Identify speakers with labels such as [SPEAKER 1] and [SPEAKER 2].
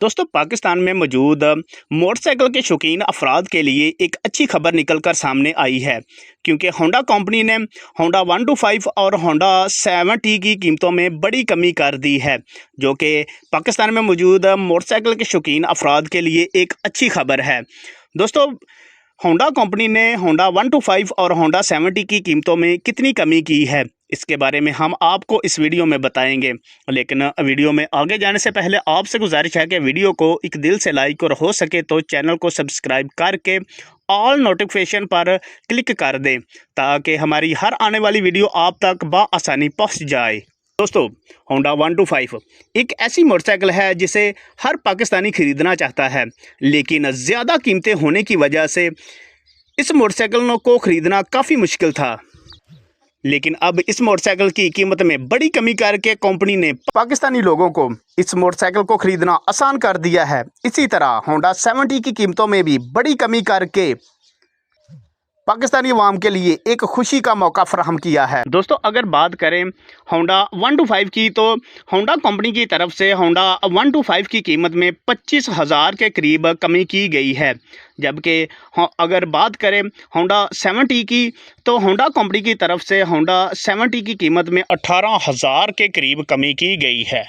[SPEAKER 1] दोस्तों पाकिस्तान में मौजूद मोटरसाइकिल के शौकीन अफराद के लिए एक अच्छी खबर निकल कर सामने आई है, क्योंकि होंडा कंपनी ने होंडा 125 और होंडा 70 की कीमतों में बड़ी कमी कर दी है, जो कि पाकिस्तान में मौजूद मोटरसाइकिल के शौकीन अफराद के लिए एक अच्छी खबर है। दोस्तों होंडा कंपनी ने होंडा 125 और होंडा 70 की कीमतों में कितनी कमी की है, इसके बारे में हम आपको इस वीडियो में बताएंगे। लेकिन वीडियो में आगे जाने से पहले आपसे गुजारिश है कि वीडियो को एक दिल से लाइक और हो सके तो चैनल को सब्सक्राइब करके ऑल नोटिफिकेशन पर क्लिक कर दें, ताकि हमारी हर आने वाली वीडियो आप तक बआसानी पहुंच जाए। दोस्तों होंडा 125 एक ऐसी मोटरसाइकिल है जिसे हर पाकिस्तानी ख़रीदना चाहता है, लेकिन ज़्यादा कीमतें होने की वजह से इस मोटरसाइकिल को ख़रीदना काफ़ी मुश्किल था। लेकिन अब इस मोटरसाइकिल की कीमत में बड़ी कमी करके कंपनी ने पाकिस्तानी लोगों को इस मोटरसाइकिल को ख़रीदना आसान कर दिया है। इसी तरह होंडा 70 की कीमतों में भी बड़ी कमी करके पाकिस्तानी अवाम के लिए एक खुशी का मौका फराहम किया है। दोस्तों अगर बात करें होंडा 125 की, तो होंडा कंपनी की तरफ से होंडा 125 की कीमत में 25,000 के करीब कमी की गई है, जबकि अगर बात करें होंडा 70 की, तो होंडा कंपनी की तरफ से होंडा 70 की कीमत में 18,000 के करीब कमी की गई है।